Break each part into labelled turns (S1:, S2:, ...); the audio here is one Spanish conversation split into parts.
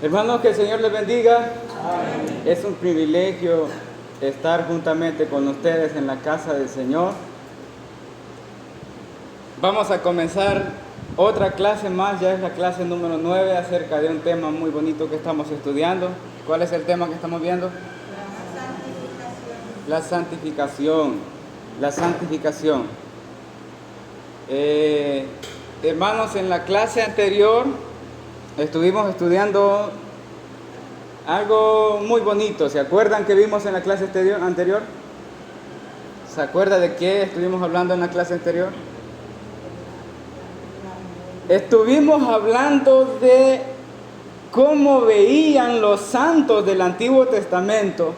S1: Hermanos, que el Señor les bendiga. Amén. Es un privilegio estar juntamente con ustedes en la casa del Señor. Vamos a comenzar otra clase más, ya es la clase número 9, acerca de un tema muy bonito que estamos estudiando. ¿Cuál es el tema que estamos viendo? La santificación. La santificación. Hermanos, en la clase anterior estuvimos estudiando algo muy bonito. ¿Se acuerdan que vimos en la clase anterior? ¿Se acuerda de qué estuvimos hablando en la clase anterior? Estuvimos hablando de cómo veían los santos del Antiguo Testamento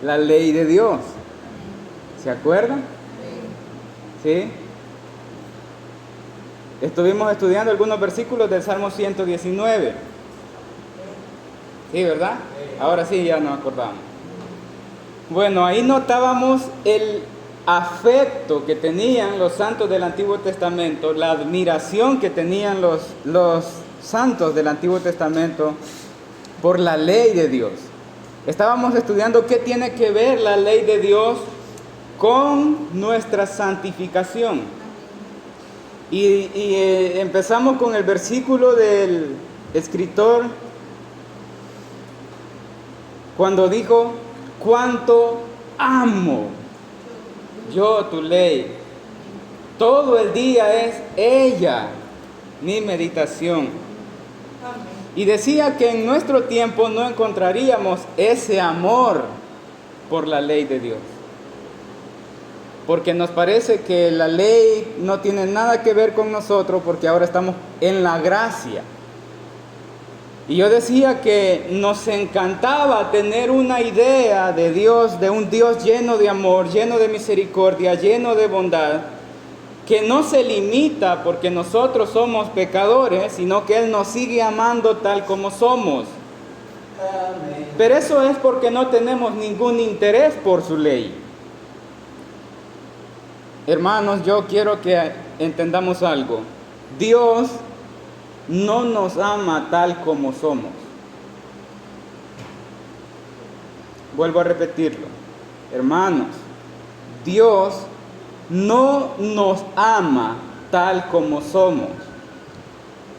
S1: la ley de Dios. ¿Se acuerdan? ¿Sí? Estuvimos estudiando algunos versículos del Salmo 119. ¿Sí, verdad? Ahora sí, ya nos acordamos. Bueno, ahí notábamos el afecto que tenían los santos del Antiguo Testamento, la admiración que tenían los santos del Antiguo Testamento por la ley de Dios. Estábamos estudiando qué tiene que ver la ley de Dios con nuestra santificación. Y empezamos con el versículo del escritor cuando dijo: cuánto amo yo tu ley, todo el día es ella mi meditación. Y decía que en nuestro tiempo no encontraríamos ese amor por la ley de Dios, porque nos parece que la ley no tiene nada que ver con nosotros, porque ahora estamos en la gracia. Y yo decía que nos encantaba tener una idea de Dios, de un Dios lleno de amor, lleno de misericordia, lleno de bondad, que no se limita porque nosotros somos pecadores, sino que Él nos sigue amando tal como somos. Amén. Pero eso es porque no tenemos ningún interés por su ley. Hermanos, yo quiero que entendamos algo. Dios no nos ama tal como somos. Vuelvo a repetirlo. Hermanos, Dios no nos ama tal como somos.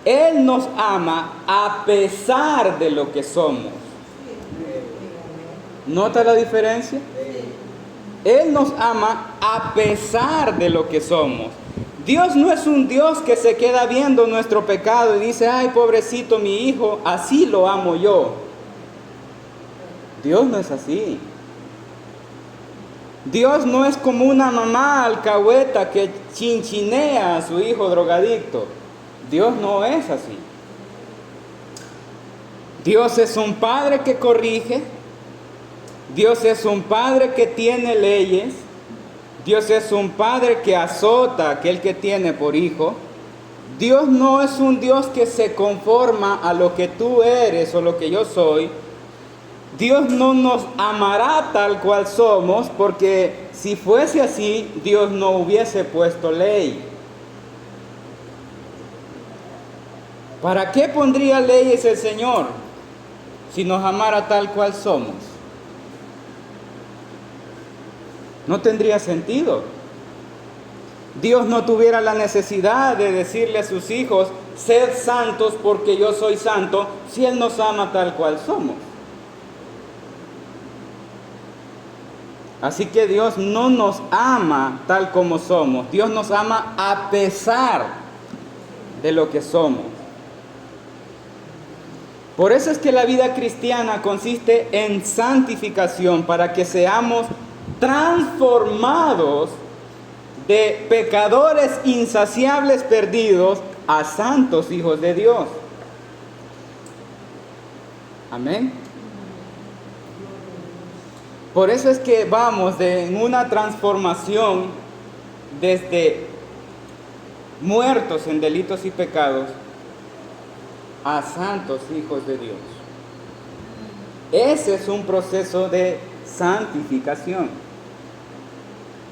S1: Él nos ama a pesar de lo que somos. ¿Nota la diferencia? Él nos ama a pesar de lo que somos. Dios no es un Dios que se queda viendo nuestro pecado y dice: ay, pobrecito mi hijo, así lo amo yo. Dios no es así. Dios no es como una mamá alcahueta que chinchinea a su hijo drogadicto. Dios no es así. Dios es un padre que corrige. Dios es un padre que tiene leyes. Dios es un padre que azota a aquel que tiene por hijo. Dios no es un Dios que se conforma a lo que tú eres o lo que yo soy. Dios no nos amará tal cual somos, porque si fuese así, Dios no hubiese puesto ley. ¿Para qué pondría leyes el Señor si nos amara tal cual somos? No tendría sentido. Dios no tuviera la necesidad de decirle a sus hijos: sed santos porque yo soy santo, si Él nos ama tal cual somos. Así que Dios no nos ama tal como somos. Dios nos ama a pesar de lo que somos. Por eso es que la vida cristiana consiste en santificación, para que seamos transformados de pecadores insaciables perdidos a santos hijos de Dios. Amén. Por eso es que vamos en una transformación desde muertos en delitos y pecados a santos hijos de Dios. Ese es un proceso de santificación.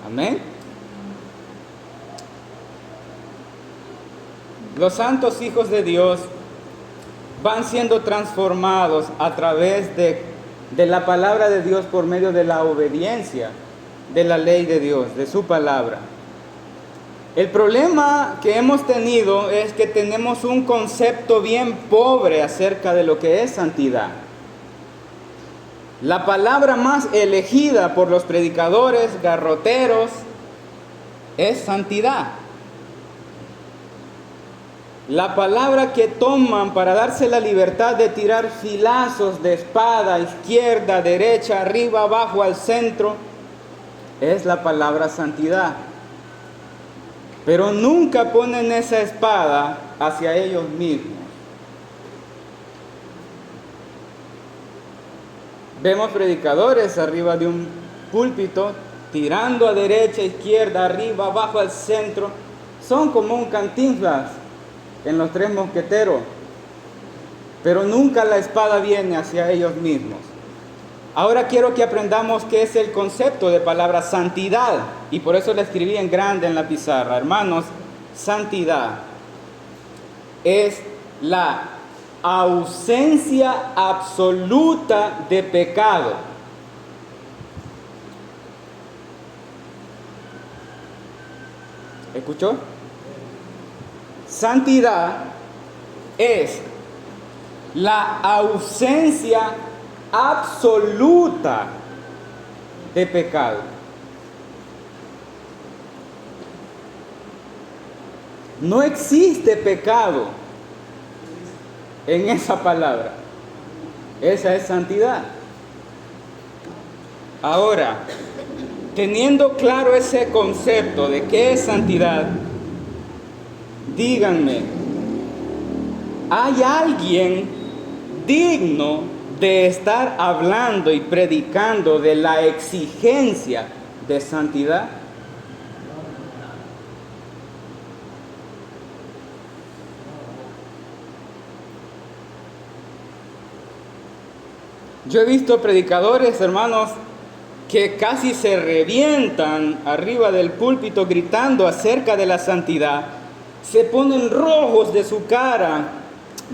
S1: Amén. Los santos hijos de Dios van siendo transformados a través de la palabra de Dios por medio de la obediencia de la ley de Dios, de su palabra. El problema que hemos tenido es que tenemos un concepto bien pobre acerca de lo que es santidad. La palabra más elegida por los predicadores garroteros es santidad. La palabra que toman para darse la libertad de tirar filazos de espada, izquierda, derecha, arriba, abajo, al centro, es la palabra santidad. Pero nunca ponen esa espada hacia ellos mismos. Vemos predicadores arriba de un púlpito, tirando a derecha, izquierda, arriba, abajo, al centro. Son como un Cantinflas en Los Tres Mosqueteros, pero nunca la espada viene hacia ellos mismos. Ahora quiero que aprendamos qué es el concepto de palabra santidad, y por eso la escribí en grande en la pizarra. Hermanos, santidad es la ausencia absoluta de pecado. ¿Escuchó? Santidad es la ausencia absoluta de pecado. No existe pecado en esa palabra. Esa es santidad. Ahora, teniendo claro ese concepto de qué es santidad, díganme, ¿hay alguien digno de estar hablando y predicando de la exigencia de santidad? Yo he visto predicadores, hermanos, que casi se revientan arriba del púlpito gritando acerca de la santidad. Se ponen rojos de su cara,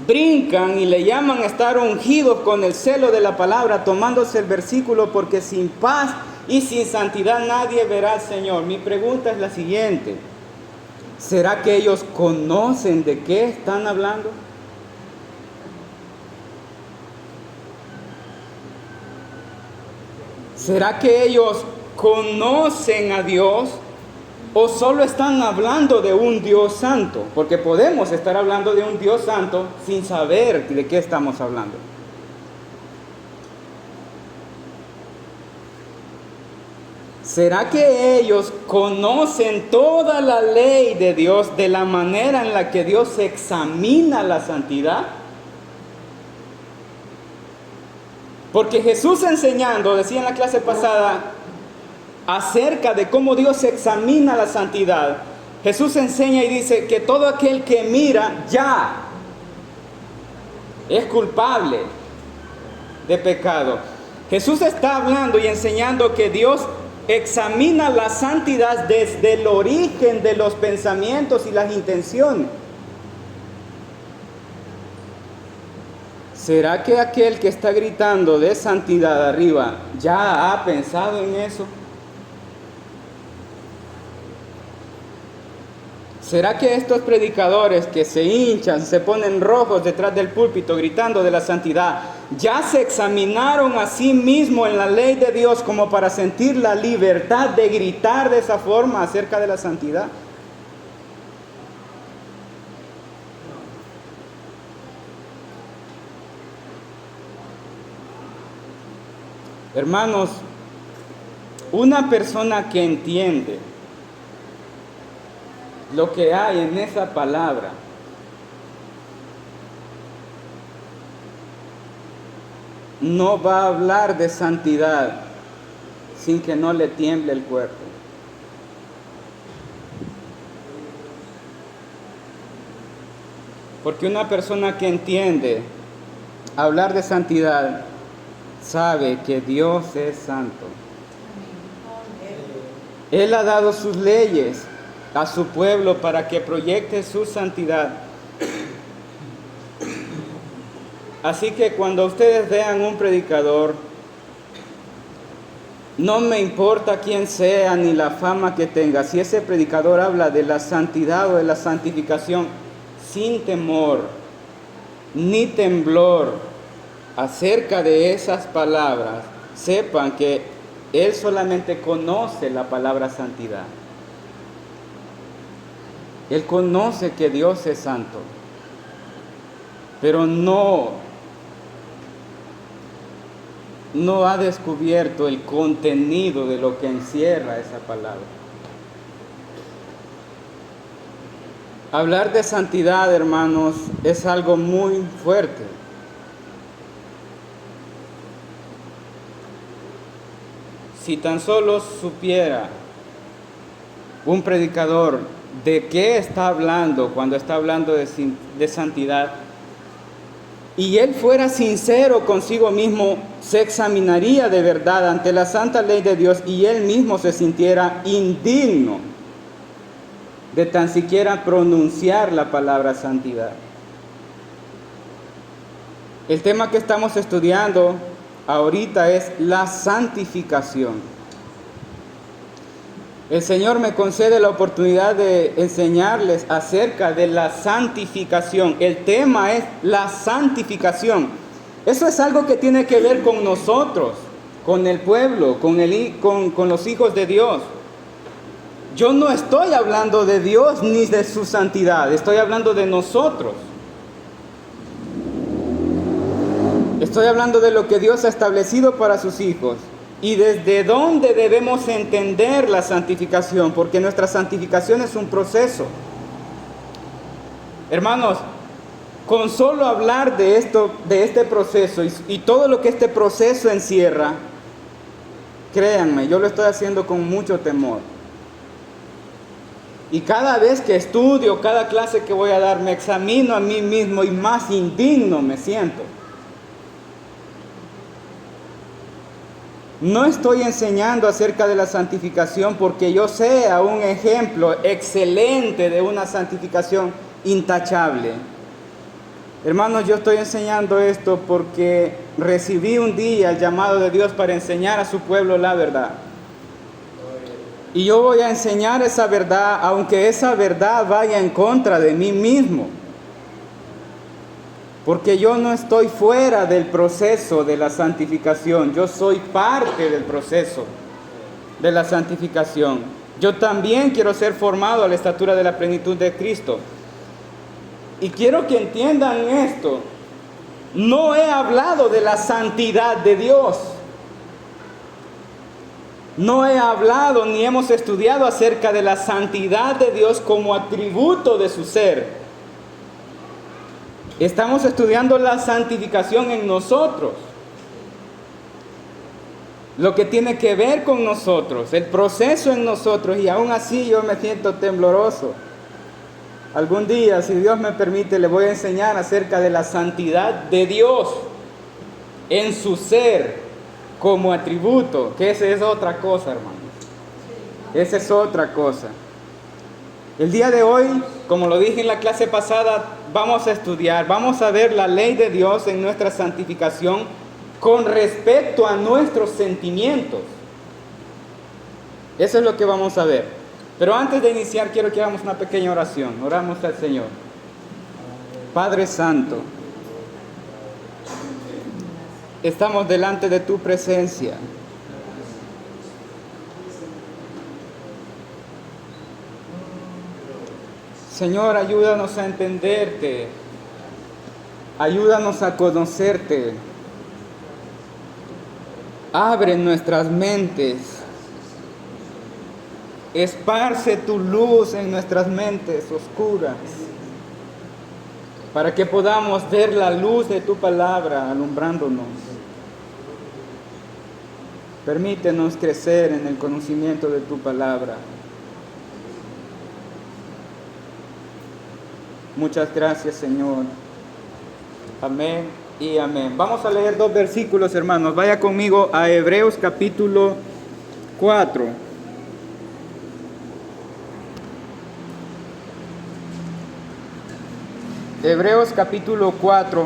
S1: brincan y le llaman a estar ungidos con el celo de la palabra, tomándose el versículo, porque sin paz y sin santidad nadie verá al Señor. Mi pregunta es la siguiente: ¿será que ellos conocen de qué están hablando? ¿Será que ellos conocen a Dios o solo están hablando de un Dios santo? Porque podemos estar hablando de un Dios santo sin saber de qué estamos hablando. ¿Será que ellos conocen toda la ley de Dios de la manera en la que Dios examina la santidad? Porque Jesús enseñando, decía en la clase pasada, acerca de cómo Dios examina la santidad, Jesús enseña y dice que todo aquel que mira ya es culpable de pecado. Jesús está hablando y enseñando que Dios examina la santidad desde el origen de los pensamientos y las intenciones. ¿Será que aquel que está gritando de santidad arriba ya ha pensado en eso? ¿Será que estos predicadores que se hinchan, se ponen rojos detrás del púlpito gritando de la santidad, ya se examinaron a sí mismos en la ley de Dios como para sentir la libertad de gritar de esa forma acerca de la santidad? Hermanos, una persona que entiende lo que hay en esa palabra no va a hablar de santidad sin que no le tiemble el cuerpo. Porque una persona que entiende hablar de santidad sabe que Dios es santo. Él ha dado sus leyes a su pueblo para que proyecte su santidad. Así que cuando ustedes vean un predicador, no me importa quién sea ni la fama que tenga, si ese predicador habla de la santidad o de la santificación, sin temor ni temblor acerca de esas palabras, sepan que él solamente conoce la palabra santidad. Él conoce que Dios es santo, pero no ha descubierto el contenido de lo que encierra esa palabra. Hablar de santidad, hermanos, es algo muy fuerte. Si tan solo supiera un predicador de qué está hablando cuando está hablando de santidad, y él fuera sincero consigo mismo, se examinaría de verdad ante la santa ley de Dios y él mismo se sintiera indigno de tan siquiera pronunciar la palabra santidad. El tema que estamos estudiando ahorita es la santificación. El Señor me concede la oportunidad de enseñarles acerca de la santificación. El tema es la santificación. Eso es algo que tiene que ver con nosotros, con el pueblo, con los hijos de Dios. Yo no estoy hablando de Dios ni de su santidad, estoy hablando de nosotros. Estoy hablando de lo que Dios ha establecido para sus hijos. Y desde dónde debemos entender la santificación, porque nuestra santificación es un proceso. Hermanos, con solo hablar de este proceso y todo lo que este proceso encierra, créanme, yo lo estoy haciendo con mucho temor. Y cada vez que estudio, cada clase que voy a dar, me examino a mí mismo y más indigno me siento. No estoy enseñando acerca de la santificación porque yo sea un ejemplo excelente de una santificación intachable. Hermanos, yo estoy enseñando esto porque recibí un día el llamado de Dios para enseñar a su pueblo la verdad. Y yo voy a enseñar esa verdad, aunque esa verdad vaya en contra de mí mismo. Porque yo no estoy fuera del proceso de la santificación, yo soy parte del proceso de la santificación. Yo también quiero ser formado a la estatura de la plenitud de Cristo. Y quiero que entiendan esto, no he hablado de la santidad de Dios. No he hablado ni hemos estudiado acerca de la santidad de Dios como atributo de su ser. Estamos estudiando la santificación en nosotros. Lo que tiene que ver con nosotros, el proceso en nosotros, y aún así yo me siento tembloroso. Algún día, si Dios me permite, le voy a enseñar acerca de la santidad de Dios en su ser como atributo, que esa es otra cosa, hermanos. Esa es otra cosa. El día de hoy, como lo dije en la clase pasada, vamos a estudiar, vamos a ver la ley de Dios en nuestra santificación con respecto a nuestros sentimientos. Eso es lo que vamos a ver. Pero antes de iniciar, quiero que hagamos una pequeña oración. Oramos al Señor. Padre Santo, estamos delante de tu presencia. Señor, ayúdanos a entenderte, ayúdanos a conocerte, abre nuestras mentes, esparce tu luz en nuestras mentes oscuras, para que podamos ver la luz de tu palabra alumbrándonos. Permítenos crecer en el conocimiento de tu palabra. Muchas gracias, Señor. Amén y amén. Vamos a leer 2 versículos, hermanos. Vaya conmigo a Hebreos capítulo 4. Hebreos capítulo 4.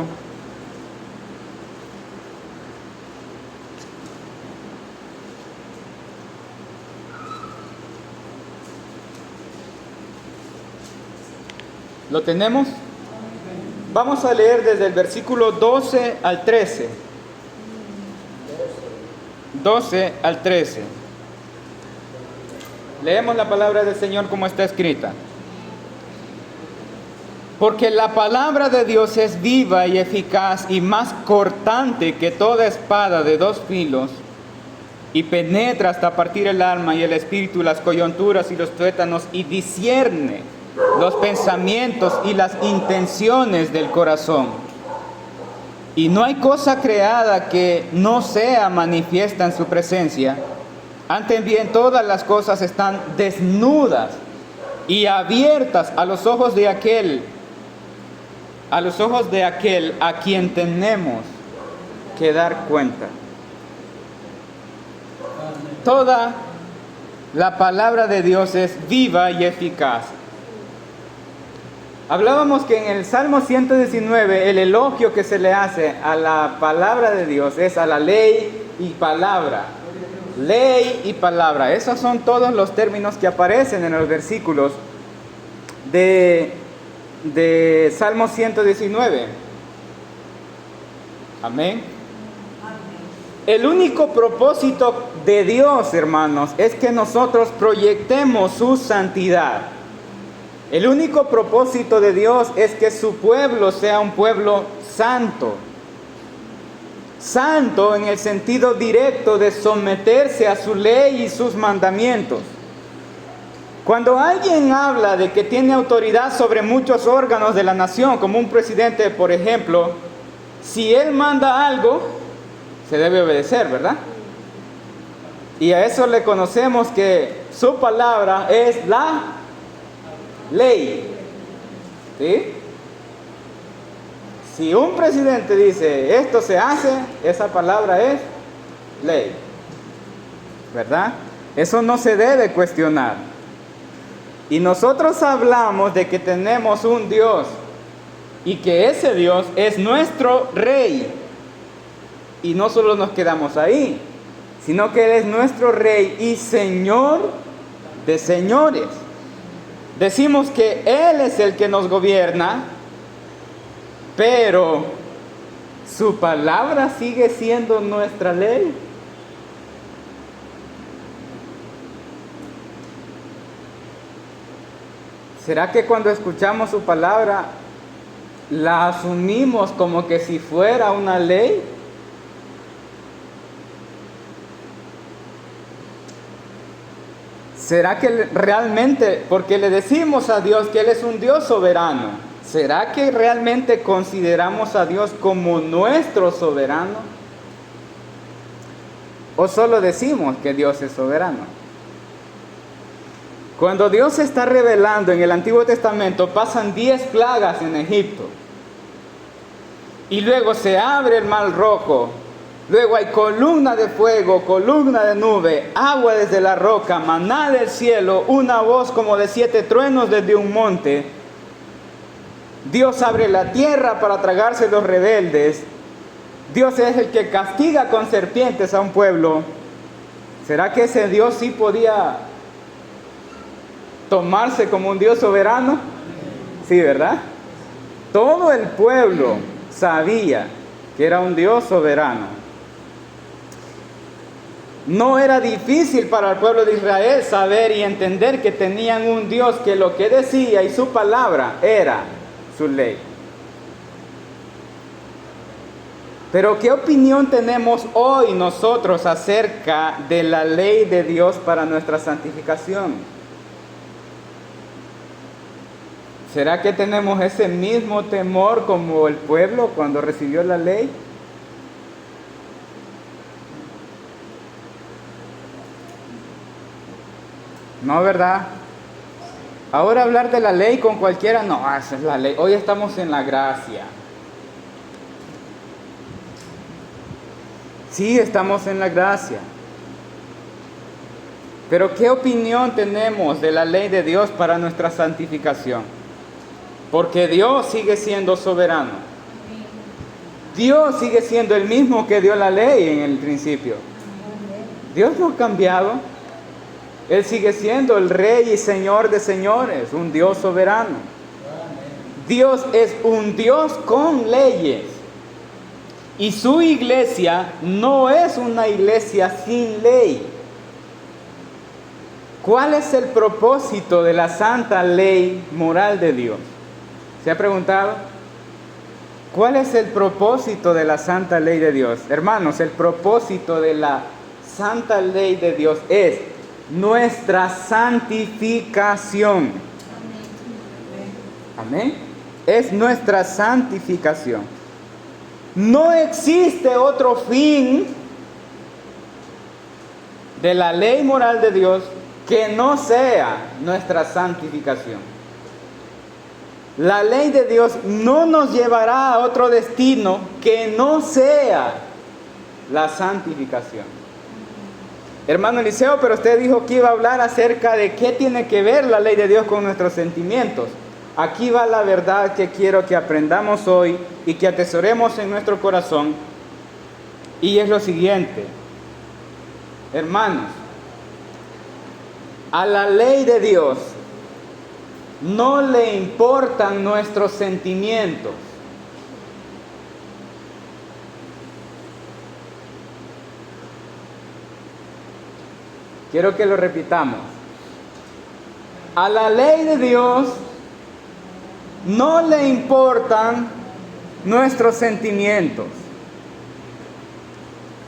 S1: ¿Lo tenemos? Vamos a leer desde el versículo 12 al 13. 12 al 13. Leemos la palabra del Señor como está escrita. Porque la palabra de Dios es viva y eficaz y más cortante que toda espada de dos filos, y penetra hasta partir el alma y el espíritu, las coyunturas y los tuétanos, y discierne los pensamientos y las intenciones del corazón. Y no hay cosa creada que no sea manifiesta en su presencia. Antes bien, todas las cosas están desnudas y abiertas a los ojos de aquel a quien tenemos que dar cuenta. Toda la palabra de Dios es viva y eficaz. Hablábamos que en el Salmo 119 el elogio que se le hace a la palabra de Dios es a la ley y palabra. Ley y palabra. Esos son todos los términos que aparecen en los versículos de Salmo 119. Amén. El único propósito de Dios, hermanos, es que nosotros proyectemos su santidad. El único propósito de Dios es que su pueblo sea un pueblo santo. Santo en el sentido directo de someterse a su ley y sus mandamientos. Cuando alguien habla de que tiene autoridad sobre muchos órganos de la nación, como un presidente, por ejemplo, si él manda algo, se debe obedecer, ¿verdad? Y a eso le conocemos que su palabra es la ley. ¿Sí? Si un presidente dice, esto se hace, esa palabra es ley. ¿Verdad? Eso no se debe cuestionar. Y nosotros hablamos de que tenemos un Dios y que ese Dios es nuestro Rey. Y no solo nos quedamos ahí, sino que Él es nuestro Rey y Señor de señores. Decimos que Él es el que nos gobierna, pero su palabra sigue siendo nuestra ley. ¿Será que cuando escuchamos su palabra la asumimos como que si fuera una ley? ¿Será que realmente, porque le decimos a Dios que Él es un Dios soberano, ¿será que realmente consideramos a Dios como nuestro soberano? ¿O solo decimos que Dios es soberano? Cuando Dios se está revelando en el Antiguo Testamento, pasan 10 plagas en Egipto. Y luego se abre el mar rojo. Luego hay columna de fuego, columna de nube, agua desde la roca, maná del cielo, una voz como de 7 truenos desde un monte. Dios abre la tierra para tragarse los rebeldes. Dios es el que castiga con serpientes a un pueblo. ¿Será que ese Dios sí podía tomarse como un Dios soberano? Sí, ¿verdad? Todo el pueblo sabía que era un Dios soberano. No era difícil para el pueblo de Israel saber y entender que tenían un Dios que lo que decía y su palabra era su ley. Pero ¿qué opinión tenemos hoy nosotros acerca de la ley de Dios para nuestra santificación? ¿Será que tenemos ese mismo temor como el pueblo cuando recibió la ley? No, ¿verdad? Ahora hablar de la ley con cualquiera, no, esa es la ley. Hoy estamos en la gracia. Sí, estamos en la gracia. Pero ¿qué opinión tenemos de la ley de Dios para nuestra santificación? Porque Dios sigue siendo soberano. Dios sigue siendo el mismo que dio la ley en el principio. Dios no ha cambiado. Él sigue siendo el Rey y Señor de señores, un Dios soberano. Dios es un Dios con leyes. Y su iglesia no es una iglesia sin ley. ¿Cuál es el propósito de la santa ley moral de Dios? ¿Se ha preguntado? ¿Cuál es el propósito de la santa ley de Dios? Hermanos, el propósito de la santa ley de Dios es nuestra santificación. Amén. Es nuestra santificación. No existe otro fin de la ley moral de Dios que no sea nuestra santificación. La ley de Dios no nos llevará a otro destino que no sea la santificación. Hermano Eliseo, pero usted dijo que iba a hablar acerca de qué tiene que ver la ley de Dios con nuestros sentimientos. Aquí va la verdad que quiero que aprendamos hoy y que atesoremos en nuestro corazón. Y es lo siguiente. Hermanos, a la ley de Dios no le importan nuestros sentimientos. Quiero que lo repitamos. A la ley de Dios no le importan nuestros sentimientos.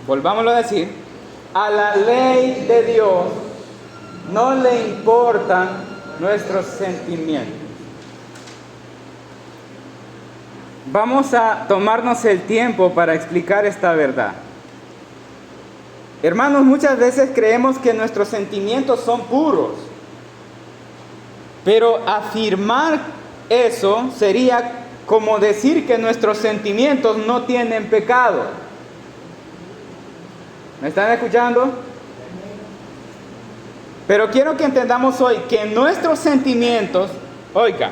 S1: Volvámoslo a decir. A la ley de Dios no le importan nuestros sentimientos. Vamos a tomarnos el tiempo para explicar esta verdad. Hermanos, muchas veces creemos que nuestros sentimientos son puros, pero afirmar eso sería como decir que nuestros sentimientos no tienen pecado. ¿Me están escuchando? Pero quiero que entendamos hoy que nuestros sentimientos, oiga,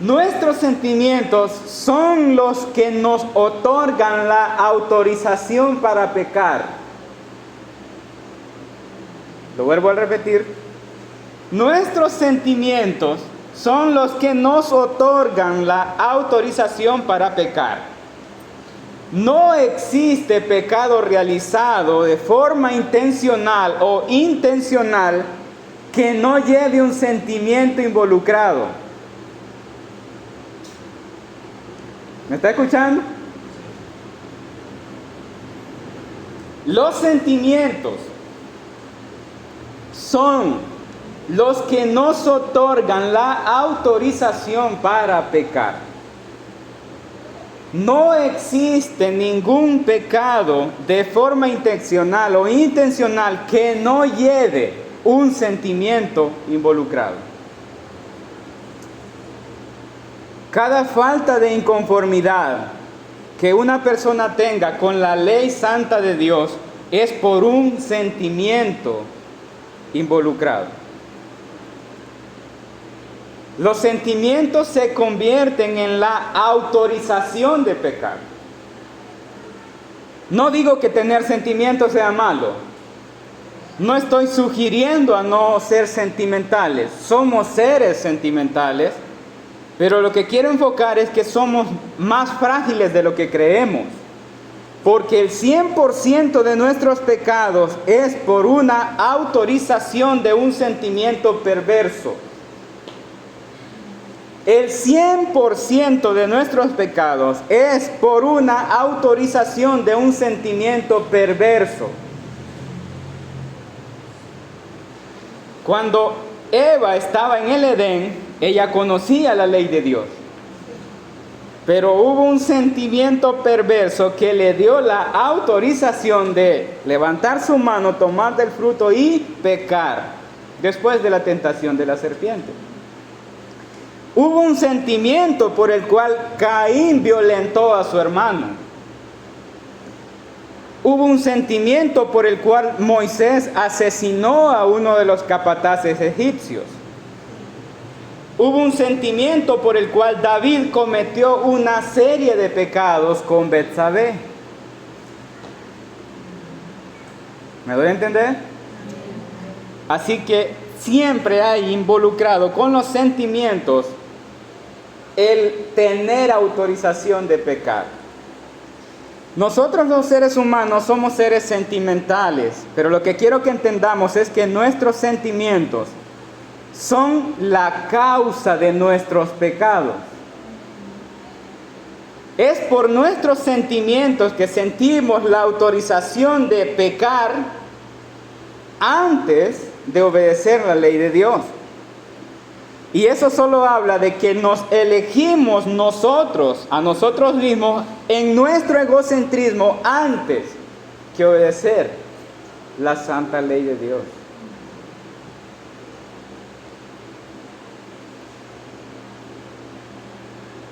S1: nuestros sentimientos son los que nos otorgan la autorización para pecar. Lo vuelvo a repetir. Nuestros sentimientos son los que nos otorgan la autorización para pecar. No existe pecado realizado de forma intencional o intencional que no lleve un sentimiento involucrado. ¿Me está escuchando? Los sentimientos son los que nos otorgan la autorización para pecar. No existe ningún pecado de forma intencional o intencional que no lleve un sentimiento involucrado. Cada falta de inconformidad que una persona tenga con la ley santa de Dios es por un sentimiento involucrado. Los sentimientos se convierten en la autorización de pecar. No digo que tener sentimientos sea malo. No estoy sugiriendo a no ser sentimentales. Somos seres sentimentales, pero lo que quiero enfocar es que somos más frágiles de lo que creemos. Porque el 100% de nuestros pecados es por una autorización de un sentimiento perverso. El 100% de nuestros pecados es por una autorización de un sentimiento perverso. Cuando Eva estaba en el Edén, ella conocía la ley de Dios. Pero hubo un sentimiento perverso que le dio la autorización de levantar su mano, tomar del fruto y pecar después de la tentación de la serpiente. Hubo un sentimiento por el cual Caín violentó a su hermano. Hubo un sentimiento por el cual Moisés asesinó a uno de los capataces egipcios. Hubo un sentimiento por el cual David cometió una serie de pecados con Betsabé. ¿Me doy a entender? Así que siempre hay involucrado con los sentimientos el tener autorización de pecar. Nosotros los seres humanos somos seres sentimentales, pero lo que quiero que entendamos es que nuestros sentimientos son la causa de nuestros pecados. Es por nuestros sentimientos que sentimos la autorización de pecar antes de obedecer la ley de Dios. Y eso solo habla de que nos elegimos nosotros, a nosotros mismos, en nuestro egocentrismo antes que obedecer la santa ley de Dios.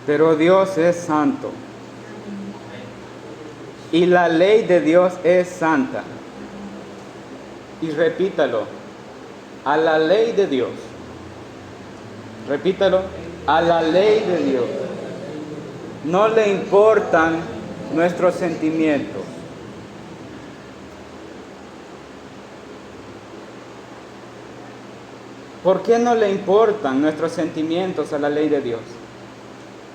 S1: Pero Dios es santo. Y la ley de Dios es santa. Y repítalo, a la ley de Dios. Repítalo, a la ley de Dios. No le importan nuestros sentimientos. ¿Por qué no le importan nuestros sentimientos a la ley de Dios?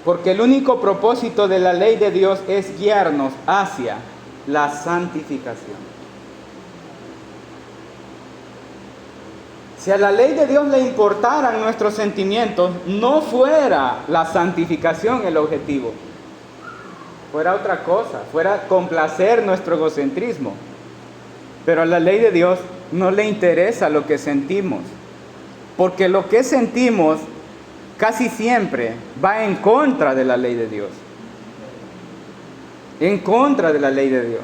S1: Porque el único propósito de la ley de Dios es guiarnos hacia la santificación. Si a la ley de Dios le importaran nuestros sentimientos, no fuera la santificación el objetivo. Fuera otra cosa, fuera complacer nuestro egocentrismo. Pero a la ley de Dios no le interesa lo que sentimos. Porque lo que sentimos casi siempre va en contra de la ley de Dios. En contra de la ley de Dios.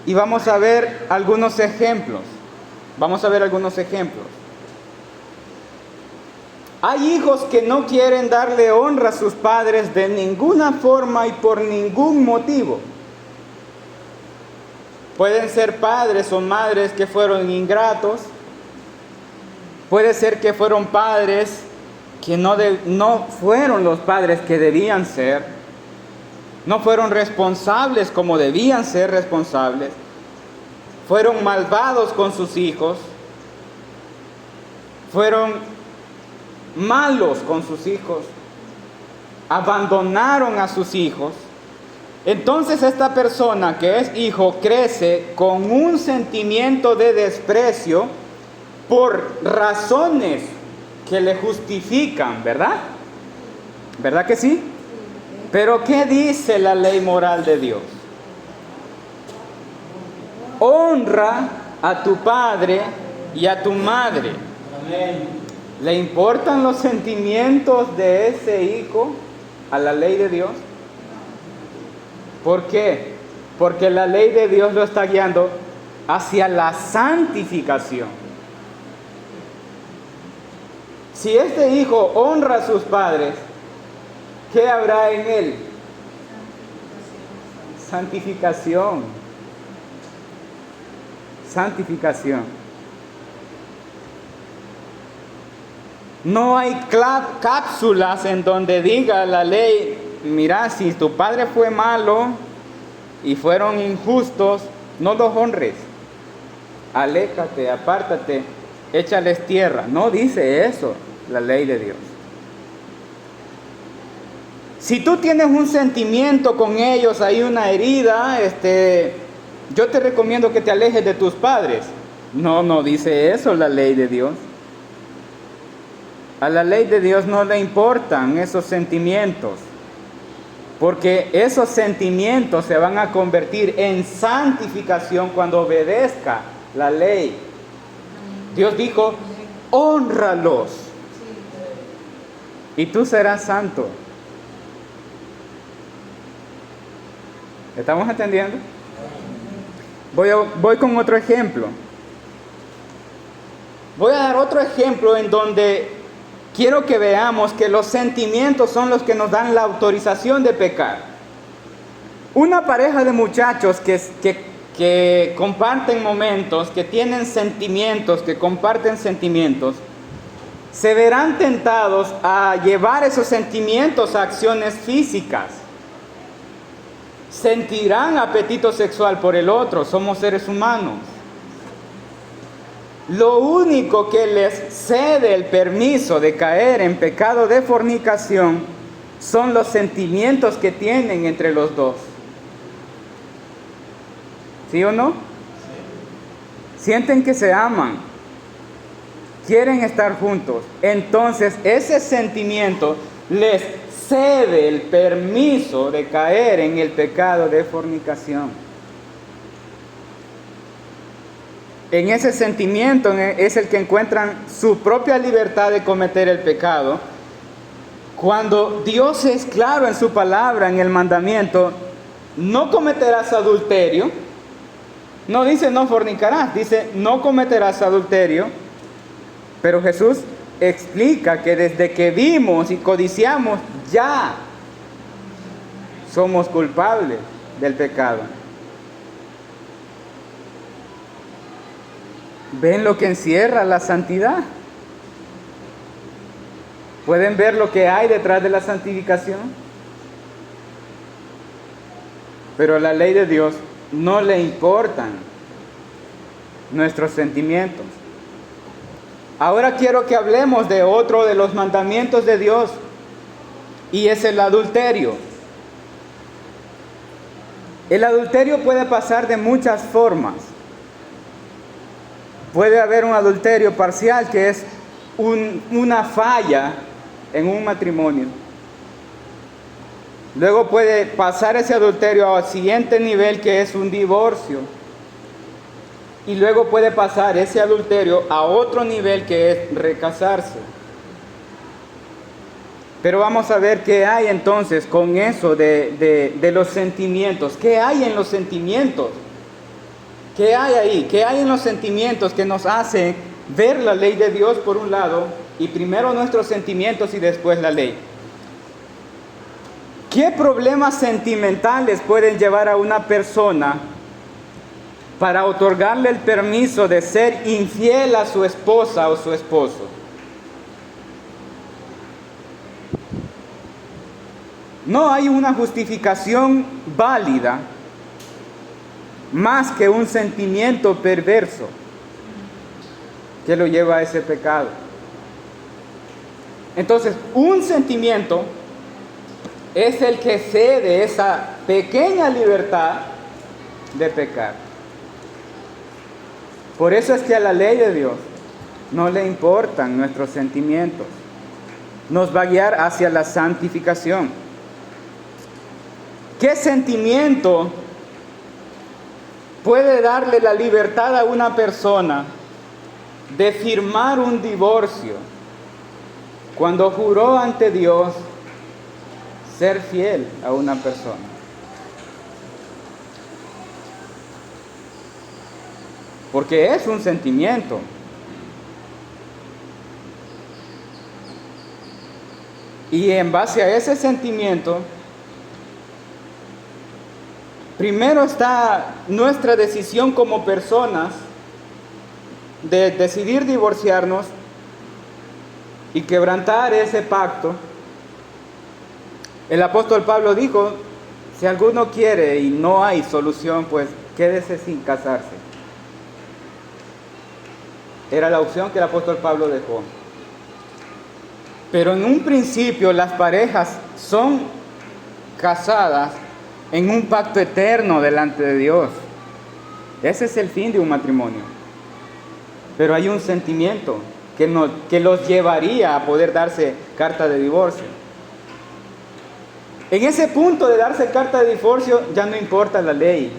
S1: Y vamos a ver algunos ejemplos. Hay hijos que no quieren darle honra a sus padres de ninguna forma y por ningún motivo. Pueden ser padres o madres que fueron ingratos. Puede ser que fueron padres que no fueron los padres que debían ser. No fueron responsables como debían ser responsables. Fueron malvados con sus hijos. Fueron malos con sus hijos. Abandonaron a sus hijos. Entonces esta persona que es hijo crece con un sentimiento de desprecio por razones que le justifican, ¿verdad? ¿Verdad que sí? Pero ¿qué dice la ley moral de Dios? Honra a tu padre y a tu madre. Amén. ¿Le importan los sentimientos de ese hijo a la ley de Dios? ¿Por qué? Porque la ley de Dios lo está guiando hacia la santificación. Si este hijo honra a sus padres, ¿qué habrá en él? Santificación. Santificación. No hay cápsulas en donde diga la ley, mira, si tu padre fue malo y fueron injustos, no los honres. Aléjate, apártate, échales tierra. No dice eso la ley de Dios. Si tú tienes un sentimiento con ellos, hay una herida, yo te recomiendo que te alejes de tus padres. No dice eso la ley de Dios. A la ley de Dios no le importan esos sentimientos, porque esos sentimientos se van a convertir en santificación cuando obedezca la ley. Dios dijo, hónralos y tú serás santo. ¿Estamos entendiendo? Voy con otro ejemplo. Voy a dar otro ejemplo en donde quiero que veamos que los sentimientos son los que nos dan la autorización de pecar. Una pareja de muchachos que comparten momentos, que tienen sentimientos, que comparten sentimientos, se verán tentados a llevar esos sentimientos a acciones físicas. Sentirán apetito sexual por el otro, somos seres humanos. Lo único que les cede el permiso de caer en pecado de fornicación son los sentimientos que tienen entre los dos. ¿Sí o no? Sienten que se aman, quieren estar juntos. Entonces ese sentimiento les cede el permiso de caer en el pecado de fornicación. En ese sentimiento es el que encuentran su propia libertad de cometer el pecado. Cuando Dios es claro en su palabra, en el mandamiento, no cometerás adulterio. No dice no fornicarás, dice no cometerás adulterio. Pero Jesús explica que desde que vimos y codiciamos, ya somos culpables del pecado. ¿Ven lo que encierra la santidad? ¿Pueden ver lo que hay detrás de la santificación? Pero a la ley de Dios no le importan nuestros sentimientos. Ahora quiero que hablemos de otro de los mandamientos de Dios, y es el adulterio. El adulterio puede pasar de muchas formas. Puede haber un adulterio parcial, que es una falla en un matrimonio. Luego puede pasar ese adulterio al siguiente nivel, que es un divorcio. Y luego puede pasar ese adulterio a otro nivel, que es recasarse. Pero vamos a ver qué hay entonces con eso de los sentimientos. ¿Qué hay en los sentimientos? ¿Qué hay ahí? ¿Qué hay en los sentimientos que nos hace ver la ley de Dios por un lado, y primero nuestros sentimientos y después la ley? ¿Qué problemas sentimentales pueden llevar a una persona para otorgarle el permiso de ser infiel a su esposa o su esposo? No hay una justificación válida más que un sentimiento perverso que lo lleva a ese pecado. Entonces, un sentimiento es el que cede esa pequeña libertad de pecar. Por eso es que a la ley de Dios no le importan nuestros sentimientos. Nos va a guiar hacia la santificación. ¿Qué sentimiento puede darle la libertad a una persona de firmar un divorcio cuando juró ante Dios ser fiel a una persona? Porque es un sentimiento. Y en base a ese sentimiento, primero está nuestra decisión como personas de decidir divorciarnos y quebrantar ese pacto. El apóstol Pablo dijo, si alguno quiere y no hay solución, pues quédese sin casarse. Era la opción que el apóstol Pablo dejó. Pero en un principio las parejas son casadas en un pacto eterno delante de Dios. Ese es el fin de un matrimonio. Pero hay un sentimiento que los llevaría a poder darse carta de divorcio. En ese punto de darse carta de divorcio ya no importa la ley.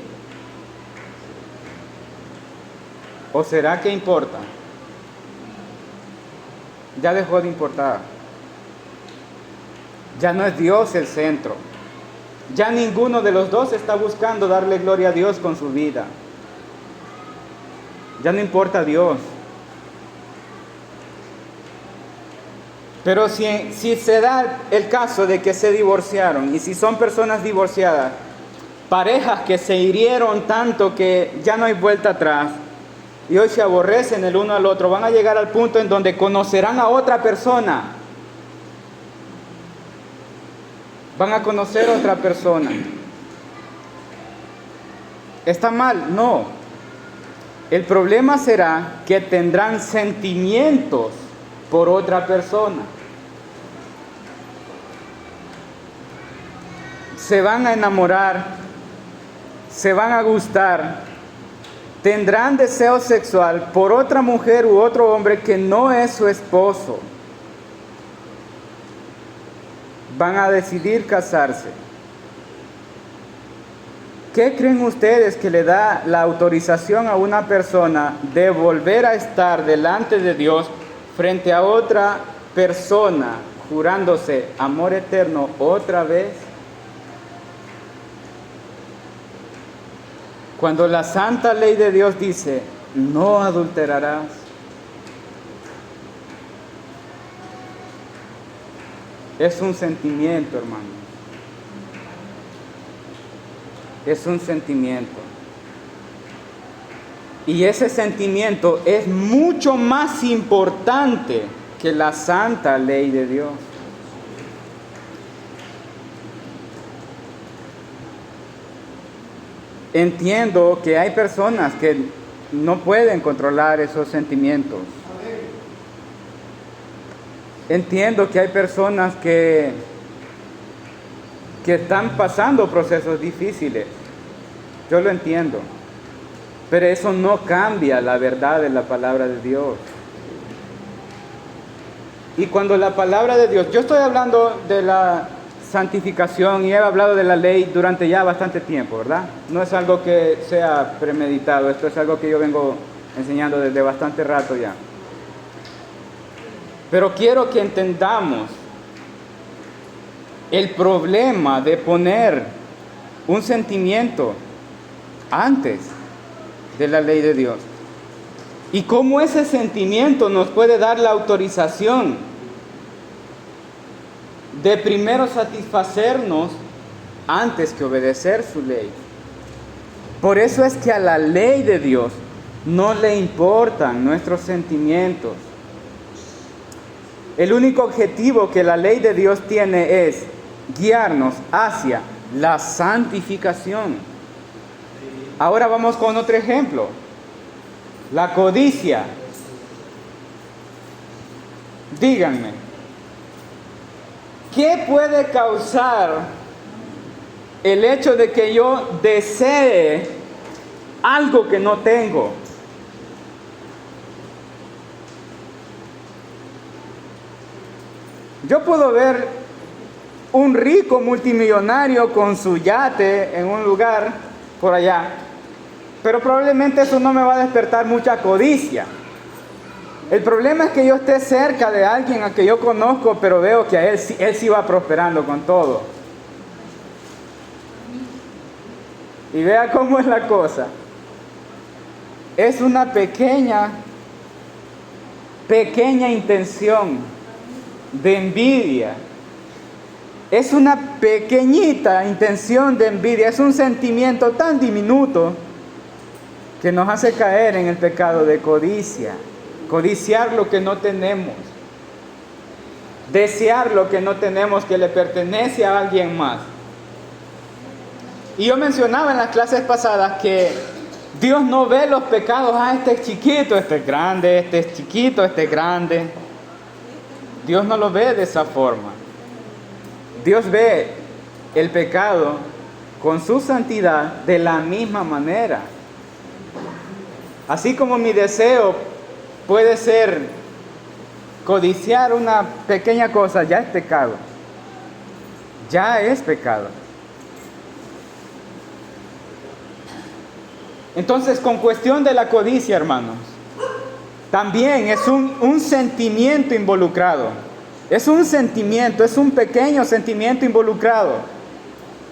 S1: ¿O será que importa? Ya dejó de importar. Ya no es Dios el centro. Ya ninguno de los dos está buscando darle gloria a Dios con su vida. Ya no importa Dios. Pero si se da el caso de que se divorciaron, y si son personas divorciadas, parejas que se hirieron tanto que ya no hay vuelta atrás, y hoy se aborrecen el uno al otro, van a llegar al punto en donde conocerán a otra persona. Van a conocer a otra persona. ¿Está mal? No. El problema será que tendrán sentimientos por otra persona. Se van a enamorar, se van a gustar, tendrán deseo sexual por otra mujer u otro hombre que no es su esposo. Van a decidir casarse. ¿Qué creen ustedes que le da la autorización a una persona de volver a estar delante de Dios frente a otra persona, jurándose amor eterno otra vez? Cuando la santa ley de Dios dice, no adulterarás. Es un sentimiento, hermano. Es un sentimiento. Y ese sentimiento es mucho más importante que la santa ley de Dios. Entiendo que hay personas que no pueden controlar esos sentimientos. Entiendo que hay personas que están pasando procesos difíciles. Yo lo entiendo. Pero eso no cambia la verdad de la palabra de Dios. Y cuando la palabra de Dios, yo estoy hablando de la santificación y he hablado de la ley durante ya bastante tiempo, ¿verdad? No es algo que sea premeditado, esto es algo que yo vengo enseñando desde bastante rato ya. Pero quiero que entendamos el problema de poner un sentimiento antes de la ley de Dios. Y cómo ese sentimiento nos puede dar la autorización de primero satisfacernos antes que obedecer su ley. Por eso es que a la ley de Dios no le importan nuestros sentimientos. El único objetivo que la ley de Dios tiene es guiarnos hacia la santificación. Ahora vamos con otro ejemplo. La codicia. Díganme, ¿qué puede causar el hecho de que yo desee algo que no tengo? Yo puedo ver un rico multimillonario con su yate en un lugar por allá, pero probablemente eso no me va a despertar mucha codicia. El problema es que yo esté cerca de alguien a que yo conozco, pero veo que a él sí va prosperando con todo. Y vea cómo es la cosa. Es una pequeña intención de envidia. Es una pequeñita intención de envidia. Es un sentimiento tan diminuto que nos hace caer en el pecado de codicia. Codiciar lo que no tenemos. Desear lo que no tenemos, que le pertenece a alguien más. Y yo mencionaba en las clases pasadas que Dios no ve los pecados. Este es chiquito, este es grande, este es chiquito, este es grande. Dios no lo ve de esa forma. Dios ve el pecado con su santidad de la misma manera. Así como mi deseo puede ser codiciar una pequeña cosa, ya es pecado. Ya es pecado. Entonces, con cuestión de la codicia, hermanos, también es un sentimiento involucrado. Es un sentimiento, es un pequeño sentimiento involucrado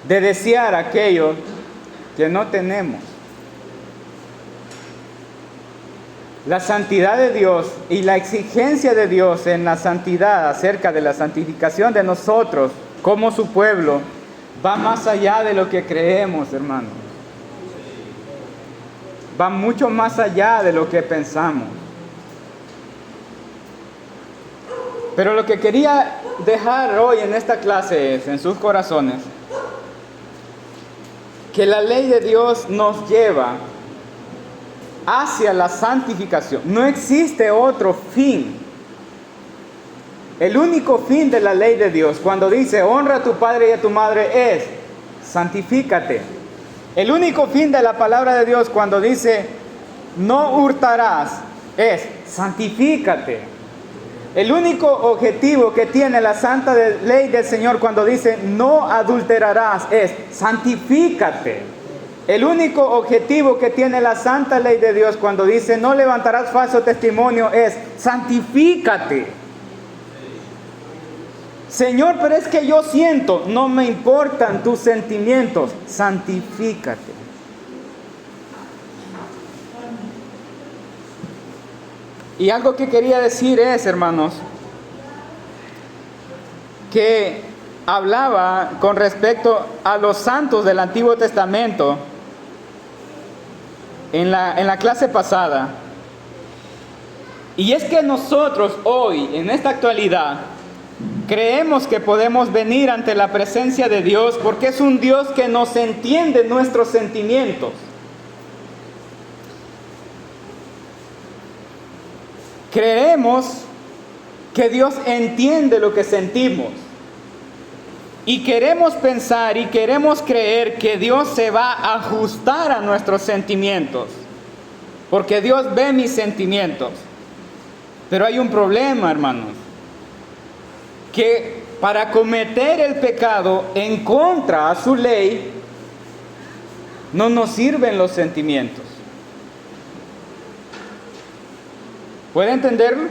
S1: de desear aquello que no tenemos. La santidad de Dios y la exigencia de Dios en la santidad acerca de la santificación de nosotros como su pueblo va más allá de lo que creemos, hermanos. Va mucho más allá de lo que pensamos. Pero lo que quería dejar hoy en esta clase es, en sus corazones, que la ley de Dios nos lleva hacia la santificación. No existe otro fin. El único fin de la ley de Dios, cuando dice honra a tu padre y a tu madre, es santifícate. El único fin de la palabra de Dios, cuando dice no hurtarás, es santifícate. El único objetivo que tiene la santa ley del Señor cuando dice no adulterarás es santifícate. El único objetivo que tiene la santa ley de Dios cuando dice no levantarás falso testimonio es santifícate. Señor, pero es que yo siento, no me importan tus sentimientos, santifícate. Y algo que quería decir es, hermanos, que hablaba con respecto a los santos del Antiguo Testamento en la clase pasada. Y es que nosotros hoy, en esta actualidad, creemos que podemos venir ante la presencia de Dios porque es un Dios que nos entiende nuestros sentimientos. Creemos que Dios entiende lo que sentimos. Y queremos pensar y queremos creer que Dios se va a ajustar a nuestros sentimientos. Porque Dios ve mis sentimientos. Pero hay un problema, hermanos. Que para cometer el pecado en contra a su ley, no nos sirven los sentimientos. ¿Puede entenderlo?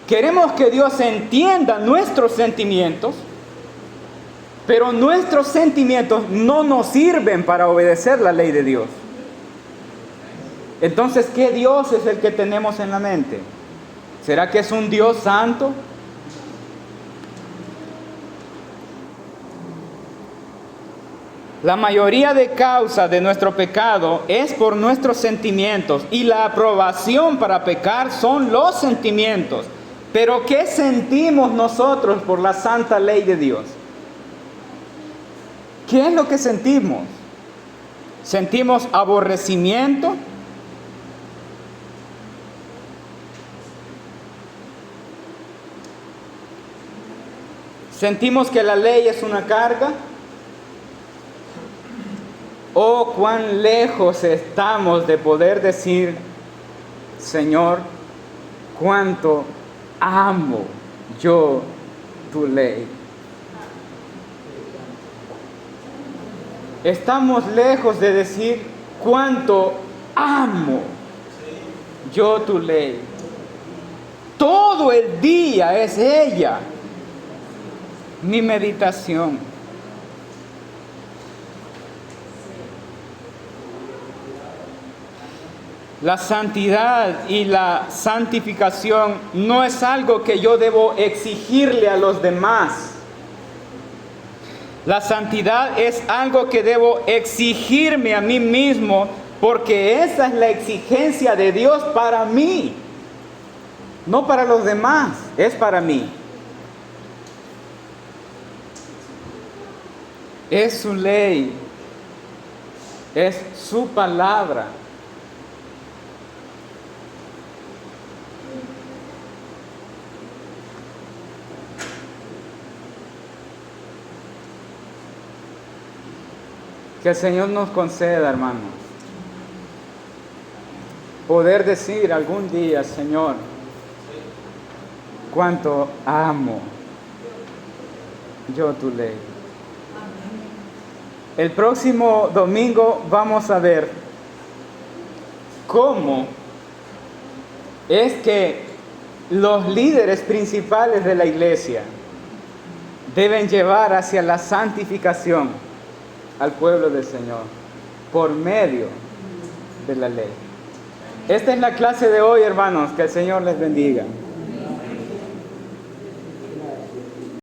S1: Queremos que Dios entienda nuestros sentimientos, pero nuestros sentimientos no nos sirven para obedecer la ley de Dios. Entonces, ¿qué Dios es el que tenemos en la mente? ¿Será que es un Dios santo? La mayoría de causas de nuestro pecado es por nuestros sentimientos y la aprobación para pecar son los sentimientos. Pero ¿qué sentimos nosotros por la santa ley de Dios? ¿Qué es lo que sentimos? ¿Sentimos aborrecimiento? ¿Sentimos que la ley es una carga? Oh, cuán lejos estamos de poder decir, Señor, cuánto amo yo tu ley. Estamos lejos de decir, cuánto amo yo tu ley. Todo el día es ella mi meditación. La santidad y la santificación no es algo que yo debo exigirle a los demás. La santidad es algo que debo exigirme a mí mismo, porque esa es la exigencia de Dios para mí. No para los demás, es para mí. Es su ley, es su palabra. Que el Señor nos conceda, hermanos, poder decir algún día, Señor, cuánto amo yo tu ley. El próximo domingo vamos a ver cómo es que los líderes principales de la iglesia deben llevar hacia la santificación al pueblo del Señor por medio de la ley. Esta es la clase de hoy, hermanos. Que el Señor les bendiga.